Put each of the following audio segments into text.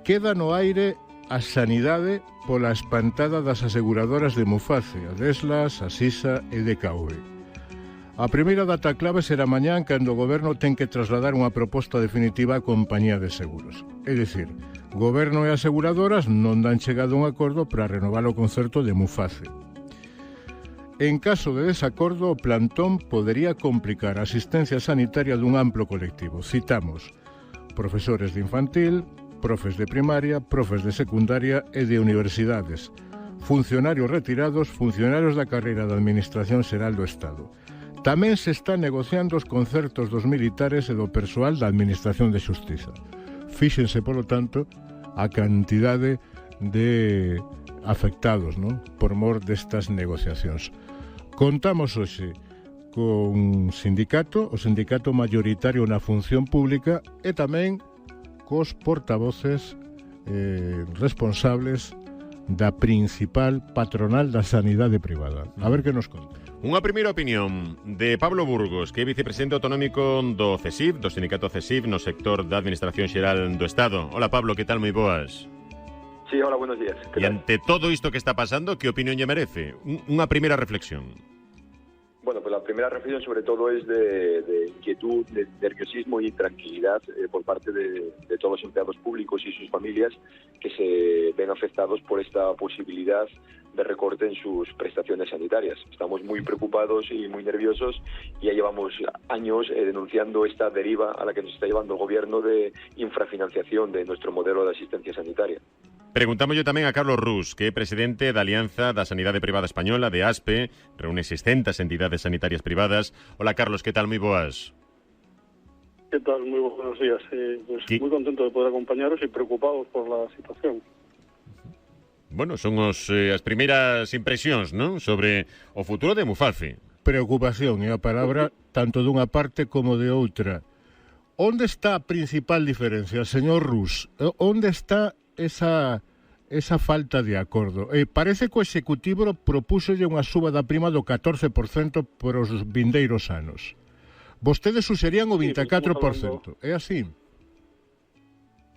queda no aire a sanidade pola espantada das aseguradoras de Muface, a Deslas, a Sisa e DKV. A primeira data clave será mañán cando o Goberno ten que trasladar unha proposta definitiva á compañía de seguros. É dicir, Goberno e aseguradoras non dan chegado a un acordo para renovar o concerto de Muface. En caso de desacordo, o plantón podería complicar a asistencia sanitaria dun amplo colectivo. Citamos profesores de infantil, profes de primaria, profes de secundaria e de universidades, funcionarios retirados, funcionarios da carreira da Administración Xeral do Estado. Tamén se están negociando os concertos dos militares e do persoal da Administración de Xustiza. Fíxense, polo tanto, a cantidade de afectados, non? Por mor destas negociacións. Contamos hoxe con sindicato, o sindicato mayoritario na función pública e tamén cos portavoces responsables da principal patronal da sanidade privada. A ver que nos conta. Unha primeira opinión de Pablo Burgos, que é vicepresidente autonómico do CESIF, do sindicato CESIF, no sector da Administración Xeral do Estado. Hola Pablo, que tal? Moi boas. Sí, hola, buenos días. E ante todo isto que está pasando, que opinión lle merece? Unha primeira reflexión. Bueno, pues la primera reflexión sobre todo es de inquietud, de nerviosismo y tranquilidad por parte de todos los empleados públicos y sus familias que se ven afectados por esta posibilidad de recorte en sus prestaciones sanitarias. Estamos muy preocupados y muy nerviosos y ya llevamos años denunciando esta deriva a la que nos está llevando el gobierno de infrafinanciación de nuestro modelo de asistencia sanitaria. Preguntamos yo tamén a Carlos Rus, que é presidente da Alianza da Sanidade Privada Española, de ASPE, reúne 600 entidades sanitarias privadas. Hola Carlos, que tal? Moi boas. ¿Qué tal? Muy buenos días. Muy contento de poder acompañaros y preocupados por la situación. Bueno, son as primeiras impresións, non? Sobre o futuro de Muface. Preocupación é a palabra tanto dunha parte como de outra. Onde está a principal diferencia, señor Rus? Onde está esa falta de acordo? Parece que o Executivo propúxolle unha suba da prima do 14% por os vindeiros anos. Vostedes suxerían o 24%. É así?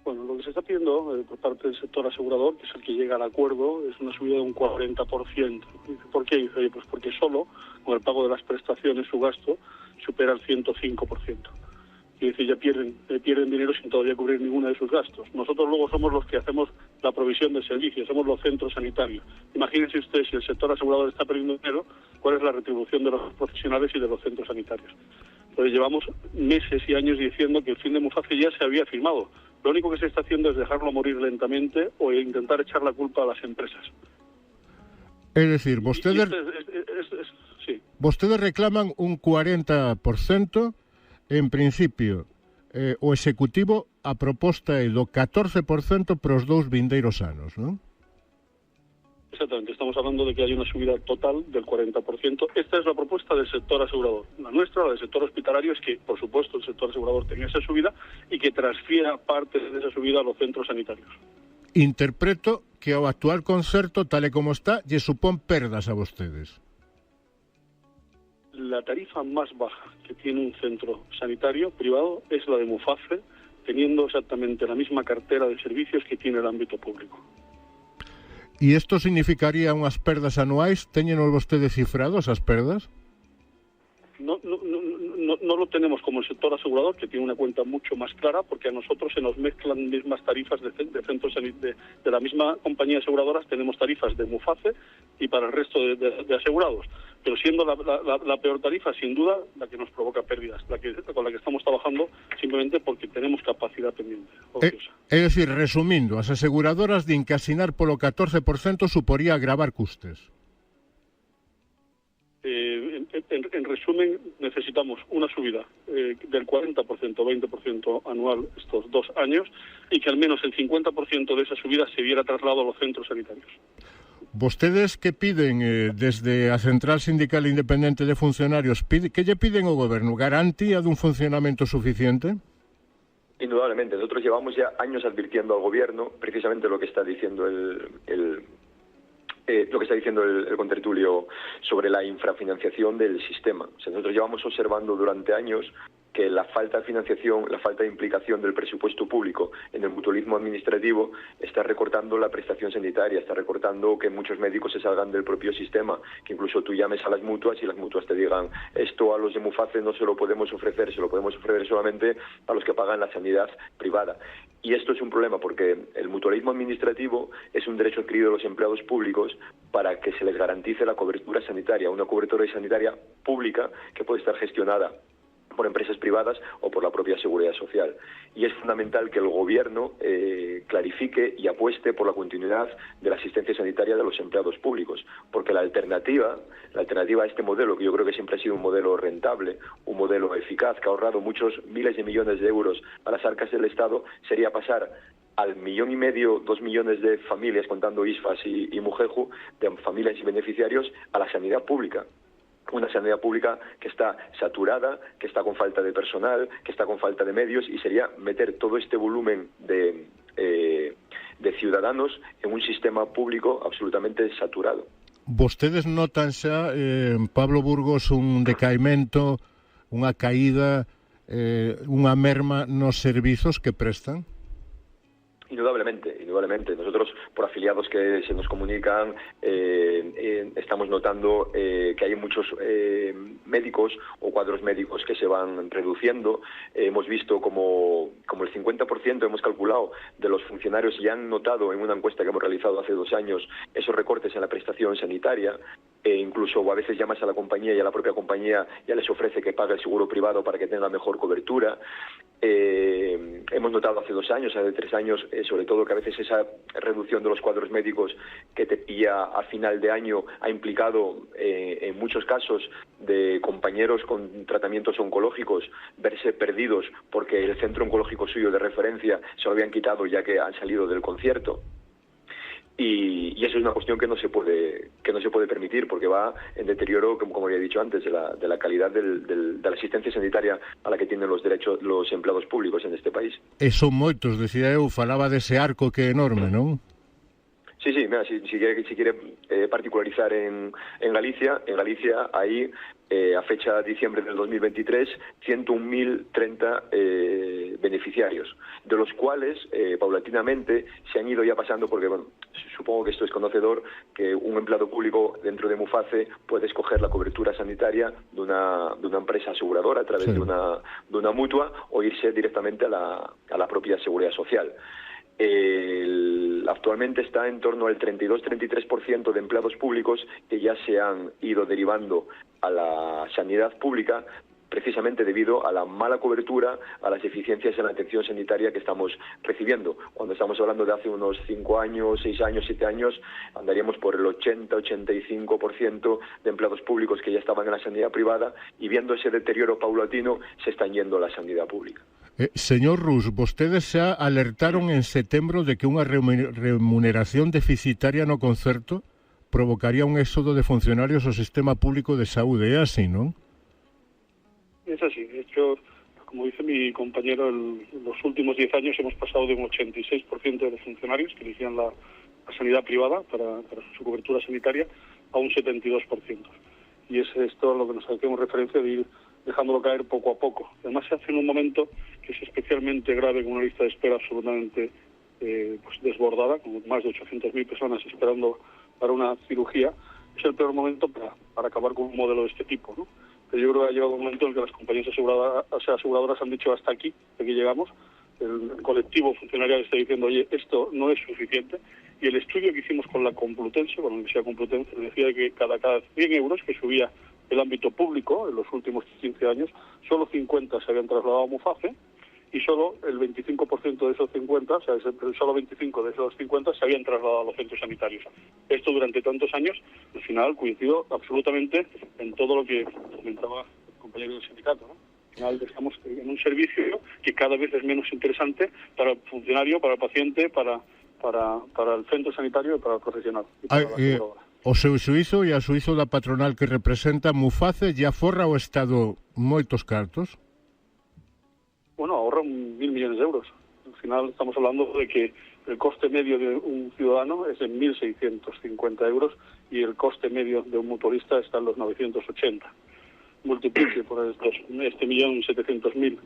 Bueno, lo que se está pidiendo por parte del sector asegurador, que es el que llega al acuerdo, es una subida de un 40%. ¿Por qué? Dice, pues porque solo con el pago de las prestaciones su gasto supera el 105%. Es decir, ya pierden dinero sin todavía cubrir ninguna de sus gastos. Nosotros luego somos los que hacemos la provisión de servicios, somos los centros sanitarios. Imagínense ustedes, si el sector asegurador está perdiendo dinero, ¿cuál es la retribución de los profesionales y de los centros sanitarios? Entonces llevamos meses y años diciendo que el fin de Muface ya se había firmado. Lo único que se está haciendo es dejarlo morir lentamente o intentar echar la culpa a las empresas. Es decir, vostedes sí. Vostedes reclaman un 40%. En principio, o Executivo a proposta é do 14% para os dous vindeiros anos, non? Exactamente, estamos hablando de que hay una subida total del 40%. Esta es la propuesta del sector asegurador. La nuestra, la del sector hospitalario, es que, por supuesto, el sector asegurador tenga esa subida y que transfiera parte de esa subida a los centros sanitarios. Interpreto que o actual concerto, tal e como está, lle supón perdas a vostedes. La tarifa más baja que tiene un centro sanitario privado es la de Muface, teniendo exactamente la misma cartera de servicios que tiene el ámbito público. ¿Y esto significaría unhas perdas anuais? ¿Teñenos vostedes cifrados as perdas? No lo tenemos como el sector asegurador, que tiene una cuenta mucho más clara, porque a nosotros se nos mezclan mismas tarifas de centros de la misma compañía aseguradora. Tenemos tarifas de Muface y para el resto de asegurados, pero siendo la peor tarifa, sin duda, la que nos provoca pérdidas, con la que estamos trabajando simplemente porque tenemos capacidad pendiente. É dicir, resumindo, as aseguradoras din que asinar polo 14% suporía agravar custes. En resumen, necesitamos una subida del 40%, 20% anual estos 2 años y que al menos el 50% de esa subida se viera trasladado a los centros sanitarios. Vostedes que piden desde a Central Sindical Independente de Funcionarios, que lle piden ao Goberno? Garantía dun funcionamento suficiente? Indudablemente, nosotros llevamos ya años advirtiendo al gobierno precisamente lo que está diciendo el contertulio sobre la infrafinanciación del sistema. O sea, nosotros llevamos observando durante años que la falta de financiación, la falta de implicación del presupuesto público en el mutualismo administrativo está recortando la prestación sanitaria, está recortando que muchos médicos se salgan del propio sistema, que incluso tú llames a las mutuas y las mutuas te digan esto a los de Muface no se lo podemos ofrecer, se lo podemos ofrecer solamente a los que pagan la sanidad privada. Y esto es un problema porque el mutualismo administrativo es un derecho adquirido de los empleados públicos para que se les garantice la cobertura sanitaria, una cobertura sanitaria pública que puede estar gestionada por empresas privadas o por la propia Seguridad Social. Y es fundamental que el Gobierno clarifique y apueste por la continuidad de la asistencia sanitaria de los empleados públicos, porque la alternativa a este modelo, que yo creo que siempre ha sido un modelo rentable, un modelo eficaz, que ha ahorrado muchos miles de millones de euros a las arcas del Estado, sería pasar al 1,5 millones, 2 millones de familias, contando ISFAS y Mujeju, de familias y beneficiarios, a la sanidad pública. Una sanidad pública que está saturada, que está con falta de personal, que está con falta de medios, y sería meter todo este volumen de ciudadanos en un sistema público absolutamente saturado. Vostedes notan xa, Pablo Burgos, un decaimento, unha caída, unha merma nos servizos que prestan? Indudablemente. Nosotros, por afiliados que se nos comunican, estamos notando que hay muchos médicos o cuadros médicos que se van reduciendo. Hemos visto como el 50%, hemos calculado, de los funcionarios ya han notado en una encuesta que hemos realizado hace 2 años esos recortes en la prestación sanitaria. Incluso a veces llamas a la compañía y a la propia compañía ya les ofrece que pague el seguro privado para que tenga mejor cobertura. Hemos notado hace 2 años, hace 3 años, sobre todo que a veces esa reducción de los cuadros médicos que te pilla a final de año ha implicado en muchos casos de compañeros con tratamientos oncológicos verse perdidos porque el centro oncológico suyo de referencia se lo habían quitado ya que han salido del concierto. Y eso es una cuestión que no se puede permitir, porque va en deterioro, como había dicho antes, de la calidad de la asistencia sanitaria a la que tienen los derechos los empleados públicos en este país. E son moitos, decía eu, falaba dese arco que é enorme, non? Sí, mira, si quiere particularizar en Galicia hay a fecha de diciembre del 2023 101.030 beneficiarios, de los cuales paulatinamente se han ido ya pasando, porque bueno, supongo que esto es conocedor, que un empleado público dentro de Muface puede escoger la cobertura sanitaria de una empresa aseguradora a través de una mutua o irse directamente a la propia Seguridad Social. Actualmente está en torno al 32-33% de empleados públicos que ya se han ido derivando a la sanidad pública, precisamente debido a la mala cobertura, a las deficiencias en la atención sanitaria que estamos recibiendo. Cuando estamos hablando de hace unos 5 años, 6 años, 7 años, andaríamos por el 80-85% de empleados públicos que ya estaban en la sanidad privada, y viendo ese deterioro paulatino se están yendo a la sanidad pública. Señor Rus, vostedes xa alertaron en setembro de que unha remuneración deficitaria no concerto provocaría un éxodo de funcionarios ao sistema público de saúde. É así, non? Es así. De hecho, como dice mi compañero, en los últimos 10 años hemos pasado de un 86% de funcionarios que elegían la sanidad privada para su cobertura sanitaria a un 72%. Y es esto a lo que nos hacemos referencia de ir dejándolo caer poco a poco. Además se hace en un momento que es especialmente grave, con una lista de espera absolutamente desbordada, con más de 800.000 personas esperando para una cirugía. Es el peor momento para acabar con un modelo de este tipo, ¿no? Pero yo creo que ha llegado un momento en que las compañías aseguradoras han dicho hasta aquí llegamos. El colectivo funcionarial está diciendo, oye, esto no es suficiente. Y el estudio que hicimos con la Complutense, con la Universidad Complutense, decía que cada 100 euros que subía el ámbito público en los últimos 15 años, solo 50 se habían trasladado a Muface, y solo el 25% de esos 50, o sea, solo 25 de esos 50 se habían trasladado a los centros sanitarios. Esto durante tantos años, al final coincidió absolutamente en todo lo que comentaba el compañero del sindicato, ¿no? Al final estamos en un servicio que cada vez es menos interesante para el funcionario, para el paciente, para el centro sanitario y para el profesional. Y para la aseguradora. O seu xuízo e a xuízo da patronal que representa Muface ya forra o Estado moitos cartos? Bueno, ahorra 1.000 millones de euros. Al final estamos hablando de que el coste medio de un ciudadano es de 1.650 euros y el coste medio de un motorista está en los 980. multiplique por estos 1.700.000,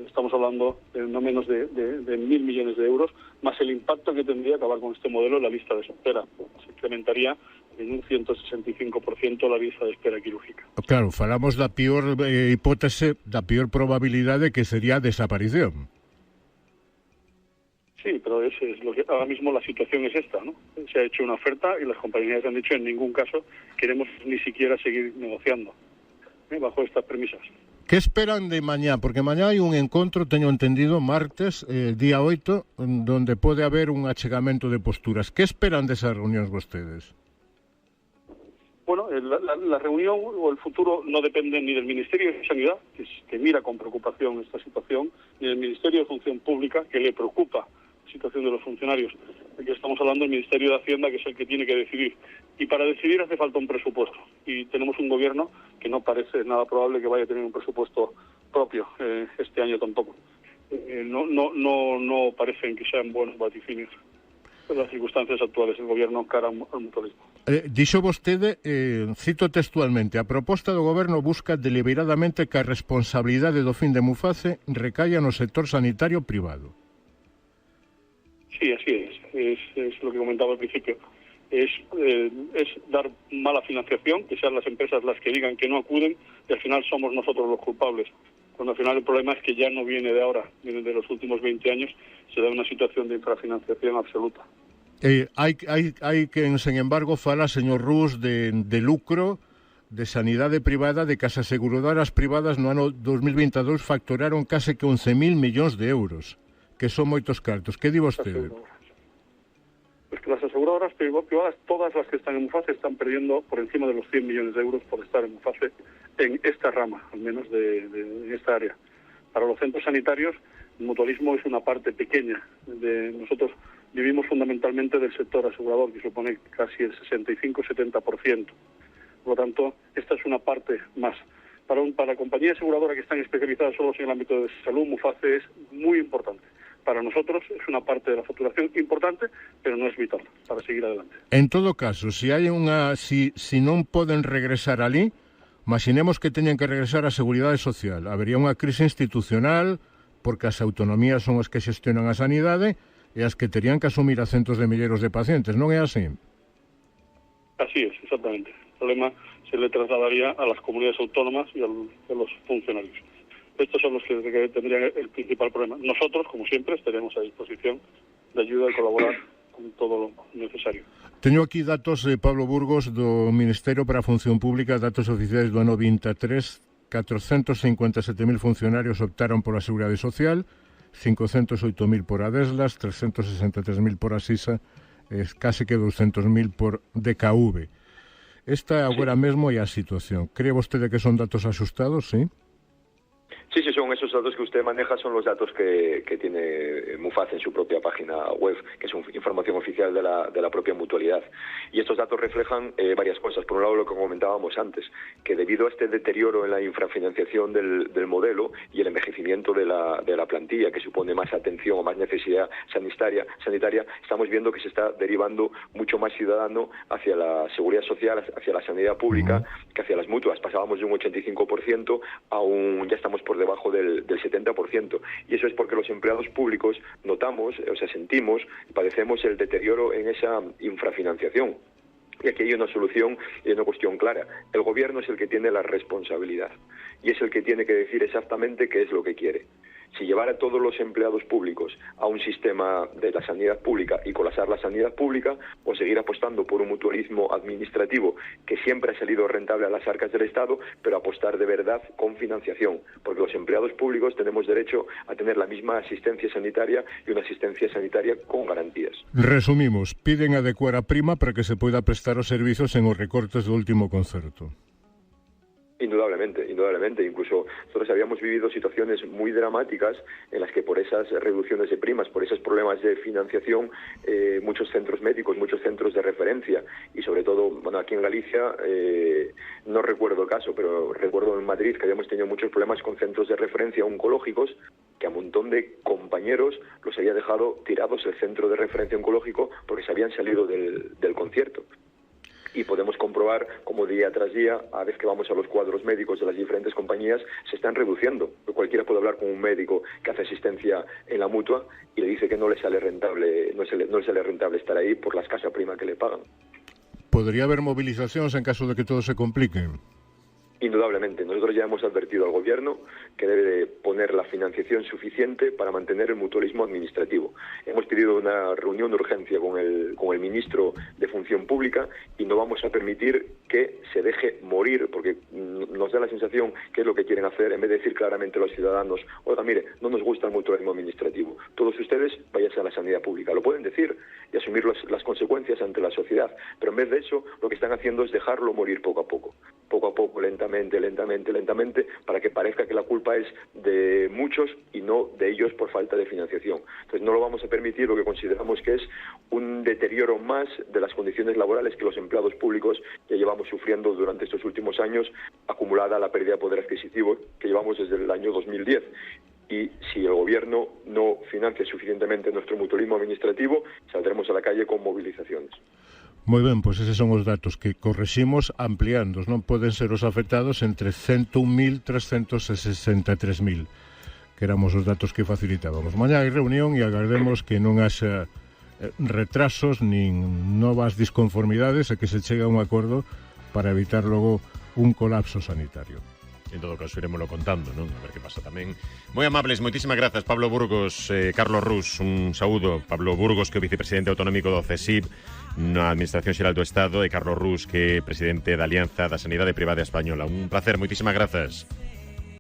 estamos hablando de no menos de 1.000 millones de euros, más el impacto que tendría acabar con este modelo en la lista de espera. Se incrementaría en un 165% la lista de espera quirúrgica. Claro, falamos da pior hipótese, da pior probabilidade que sería a desaparición. Sí, pero es lo que ahora mismo la situación es esta, ¿no? Se ha hecho una oferta y las compañías han dicho en ningún caso queremos ni siquiera seguir negociando bajo estas premisas. Que esperan de mañá? Porque mañá hai un encontro, teño entendido, martes, día 8, donde pode haber un achegamento de posturas. Que esperan desas reunións vostedes? Bueno, la reunión o el futuro no depende ni del Ministerio de Sanidad, que mira con preocupación esta situación, ni del Ministerio de Función Pública, que le preocupa la situación de los funcionarios. Aquí estamos hablando del Ministerio de Hacienda, que es el que tiene que decidir. Y para decidir hace falta un presupuesto. Y tenemos un gobierno que no parece nada probable que vaya a tener un presupuesto propio este año tampoco. No parecen que sean buenos vaticinios las circunstancias actuales del gobierno cara al mutualismo. Dixo vostede, cito textualmente, a proposta do goberno busca deliberadamente que a responsabilidade do fin de Muface recaia no sector sanitario privado. Sí, así es lo que comentaba al principio. Es dar mala financiación, que sean las empresas las que digan que no acuden, y al final somos nosotros los culpables. Cuando al final el problema es que ya no viene de ahora, viene de los últimos 20 años, se da una situación de infrafinanciación absoluta. Hai quen, sen embargo, fala, señor Rus, de lucro, de sanidade privada, de que as aseguradoras privadas no ano 2022 facturaron case que 11.000 millóns de euros, que son moitos cartos. Que di vostede? Pues que las aseguradoras privadas, todas las que están en Muface, están perdiendo por encima de los 100 millones de euros por estar en Muface, en esta rama, al menos de esta área. Para los centros sanitarios, el mutualismo es una parte pequeña. Nosotros vivimos fundamentalmente del sector asegurador, que supone casi el 65-70%. Por lo tanto, esta es una parte más. Para compañías aseguradoras que están especializadas solo en el ámbito de salud, Muface es muy importante. Para nosotros es una parte de la facturación importante, pero no es vital para seguir adelante. En todo caso, si non poden regresar alí, imaginemos que teñen que regresar á Seguridade Social. Habería unha crise institucional, porque as autonomías son as que xestionan a sanidade e as que terían que asumir a centos de milleiros de pacientes, non é así? Así es, exactamente. El problema se le trasladaría a las comunidades autónomas y a los funcionarios. Estos son los que tendrían el principal problema. Nosotros, como siempre, estaremos a disposición de ayuda y colaborar con todo lo necesario. Teño aquí datos de Pablo Burgos do Ministerio para a Función Pública, datos oficiais do ano 23, 457.000 funcionarios optaron por a Seguridade Social, 508.000 por a Deslas, 363.000 por a SISA, case que 200.000 por DKV. Esta agora mesmo é a situación. Cree vostede que son datos axustados, sí? Sí, son esos datos que usted maneja, son los datos que tiene Muface en su propia página web, que es información oficial de la propia mutualidad. Y estos datos reflejan varias cosas. Por un lado, lo que comentábamos antes, que debido a este deterioro en la infrafinanciación del modelo y el envejecimiento de la plantilla, que supone más atención o más necesidad sanitaria, estamos viendo que se está derivando mucho más ciudadano hacia la seguridad social, hacia la sanidad pública, que hacia las mutuas. Pasábamos de un 85% a ya estamos por debajo del 70%, y eso es porque los empleados públicos sentimos, padecemos el deterioro en esa infrafinanciación. Y aquí hay una solución y una cuestión clara. El gobierno es el que tiene la responsabilidad y es el que tiene que decir exactamente qué es lo que quiere. Si llevar a todos los empleados públicos a un sistema de la sanidad pública y colapsar la sanidad pública, o seguir apostando por un mutualismo administrativo que siempre ha salido rentable a las arcas del Estado, pero apostar de verdad con financiación, porque los empleados públicos tenemos derecho a tener la misma asistencia sanitaria y una asistencia sanitaria con garantías. Resumimos, piden adecuar a prima para que se pueda prestar os servizos en os recortes do último concerto. Indudablemente. Incluso nosotros habíamos vivido situaciones muy dramáticas en las que por esas reducciones de primas, por esos problemas de financiación, muchos centros médicos, muchos centros de referencia y sobre todo, aquí en Galicia, no recuerdo el caso, pero recuerdo en Madrid que habíamos tenido muchos problemas con centros de referencia oncológicos, que a un montón de compañeros los había dejado tirados el centro de referencia oncológico porque se habían salido del concierto. y podemos comprobar cómo día tras día, a vez que vamos a los cuadros médicos de las diferentes compañías, se están reduciendo. Cualquiera puede hablar con un médico que hace asistencia en la Mutua y le dice que no le sale rentable, no le sale rentable estar ahí por la escasa prima que le pagan. ¿Podría haber movilizaciones en caso de que todo se complique? Indudablemente. Nosotros ya hemos advertido al Gobierno que debe de poner la financiación suficiente para mantener el mutualismo administrativo. Hemos pedido una reunión de urgencia con el ministro de Función Pública y no vamos a permitir que se deje morir, porque nos da la sensación que es lo que quieren hacer, en vez de decir claramente a los ciudadanos: oiga, mire, no nos gusta el mutualismo administrativo, todos ustedes váyanse a la sanidad pública. Lo pueden decir y asumir las consecuencias ante la sociedad, pero en vez de eso lo que están haciendo es dejarlo morir poco a poco, lentamente, para que parezca que la culpa es de muchos y no de ellos por falta de financiación. Entonces no lo vamos a permitir, lo que consideramos que es un deterioro más de las condiciones laborales que los empleados públicos ya llevamos sufriendo durante estos últimos años, acumulada la pérdida de poder adquisitivo que llevamos desde el año 2010. Y si el Gobierno no financia suficientemente nuestro mutualismo administrativo, saldremos a la calle con movilizaciones. Moi ben, pois eses son os datos que correximos ampliando. Non poden ser os afectados entre 101.000 e 363.000, que éramos os datos que facilitábamos. Mañá hai reunión e agardemos que non haxa retrasos nin novas disconformidades e que se chegue a un acordo para evitar logo un colapso sanitario. En todo caso, iremoslo contando, non? A ver que pasa tamén. Moi amables, moitísimas grazas, Pablo Burgos, Carlos Rus, un saúdo. Pablo Burgos, que é o vicepresidente autonómico do CESIB na Administración Xeral do Estado, e Carlos Rus, que é presidente da Alianza da Sanidade Privada Española. Un placer, moitísimas grazas.